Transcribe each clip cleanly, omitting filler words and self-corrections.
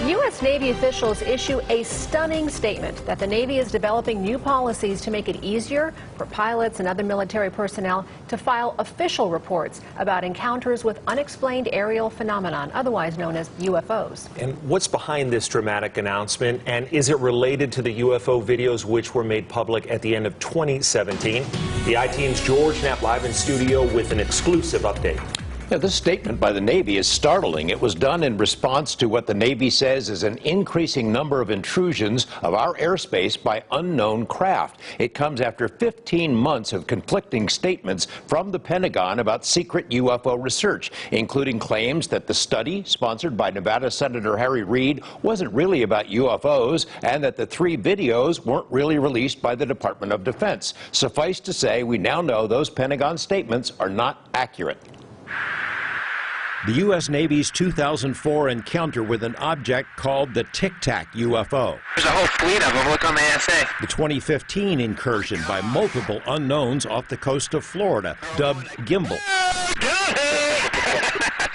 U.S. Navy officials issue a stunning statement that the Navy is developing new policies to make it easier for pilots and other military personnel to file official reports about encounters with unexplained aerial phenomenon, otherwise known as UFOs. And what's behind this dramatic announcement, and is it related to the UFO videos which were made public at the end of 2017? The I-Team's George Knapp live in studio with an exclusive update. Yeah, this statement by the Navy is startling. It was done in response to what the Navy says is an increasing number of intrusions of our airspace by unknown craft. It comes after 15 months of conflicting statements from the Pentagon about secret UFO research, including claims that the study, sponsored by Nevada Senator Harry Reid, wasn't really about UFOs, and that the 3 videos weren't really released by the Department of Defense. Suffice to say, we now know those Pentagon statements are not accurate. The U.S. Navy's 2004 encounter with an object called the Tic Tac UFO. There's a whole fleet of them. Look on the ASA. The 2015 incursion by multiple unknowns off the coast of Florida, dubbed Gimbal.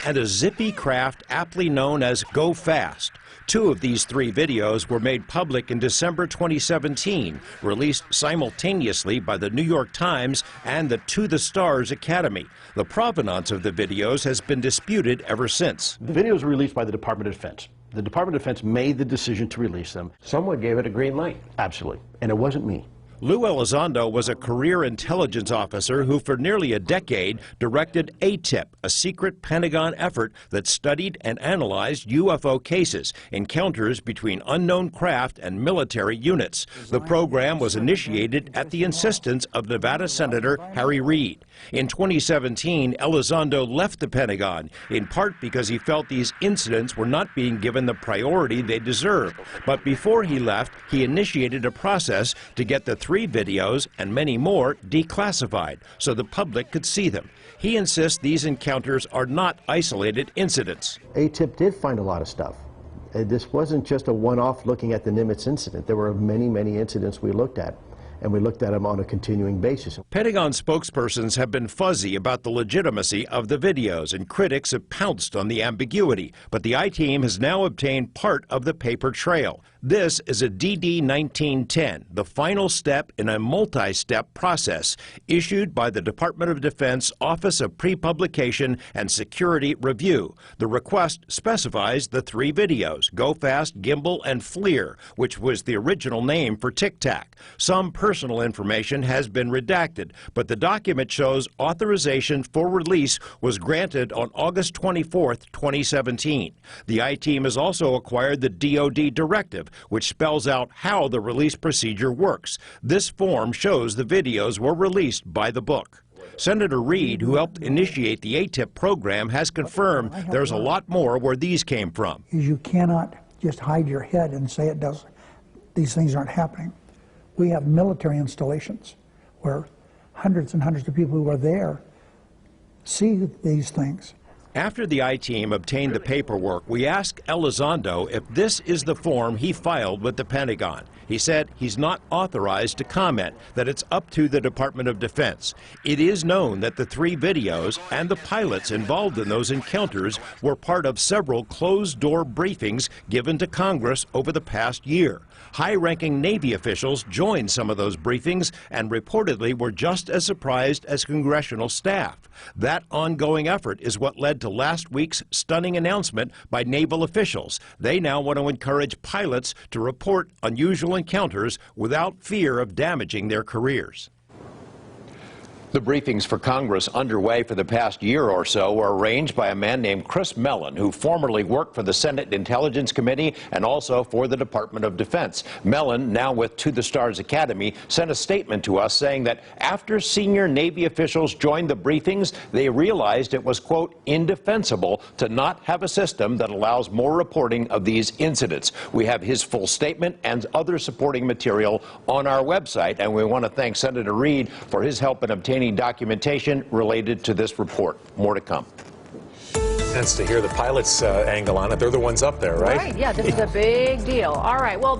And a zippy craft aptly known as Go Fast. 2 of these 3 videos were made public in December 2017, released simultaneously by the New York Times and the To the Stars Academy. The provenance of the videos has been disputed ever since. The videos were released by the Department of Defense. The Department of Defense made the decision to release them. Someone gave it a green light. Absolutely. And it wasn't me. Lou Elizondo was a career intelligence officer who for nearly a decade directed ATIP, a secret Pentagon effort that studied and analyzed UFO cases, encounters between unknown craft and military units. The program was initiated at the insistence of Nevada Senator Harry Reid. In 2017, Elizondo left the Pentagon, in part because he felt these incidents were not being given the priority they deserved. But before he left, he initiated a process to get the 3 videos and many more declassified so the public could see them. He insists these encounters are not isolated incidents. ATIP did find a lot of stuff. This wasn't just a one-off looking at the Nimitz incident. There were many, many incidents we looked at, and we looked at them on a continuing basis. Pentagon spokespersons have been fuzzy about the legitimacy of the videos, and critics have pounced on the ambiguity. But the I-Team has now obtained part of the paper trail. This is a DD 1910, the final step in a multi-step process issued by the Department of Defense Office of Pre-Publication and Security Review. The request specifies the 3 videos, Go Fast, Gimbal, and FLIR, which was the original name for Tic Tac. Some personal information has been redacted, but the document shows authorization for release was granted on August 24, 2017. The I-Team has also acquired the DoD directive, which spells out how the release procedure works. This form shows the videos were released by the book. Senator Reid, who helped initiate the ATIP program, has confirmed there's a lot more where these came from. You cannot just hide your head and say it does. These things aren't happening. We have military installations where hundreds and hundreds of people who are there see these things. After the I-Team obtained the paperwork, we asked Elizondo if this is the form he filed with the Pentagon. He said he's not authorized to comment, that it's up to the Department of Defense. It is known that the 3 videos and the pilots involved in those encounters were part of several closed-door briefings given to Congress over the past year. High-ranking Navy officials joined some of those briefings and reportedly were just as surprised as congressional staff. That ongoing effort is what led to last week's stunning announcement by naval officials. They now want to encourage pilots to report unusual encounters without fear of damaging their careers. The briefings for Congress underway for the past year or so were arranged by a man named Chris Mellon, who formerly worked for the Senate Intelligence Committee and also for the Department of Defense. Mellon, now with To the Stars Academy, sent a statement to us saying that after senior Navy officials joined the briefings, they realized it was, quote, indefensible to not have a system that allows more reporting of these incidents. We have his full statement and other supporting material on our website, and we want to thank Senator Reid for his help in obtaining documentation related to this report. More to come. Sense to hear the pilot's angle on it. They're the ones up there, right? Right, yeah, this is a big deal. All right, well.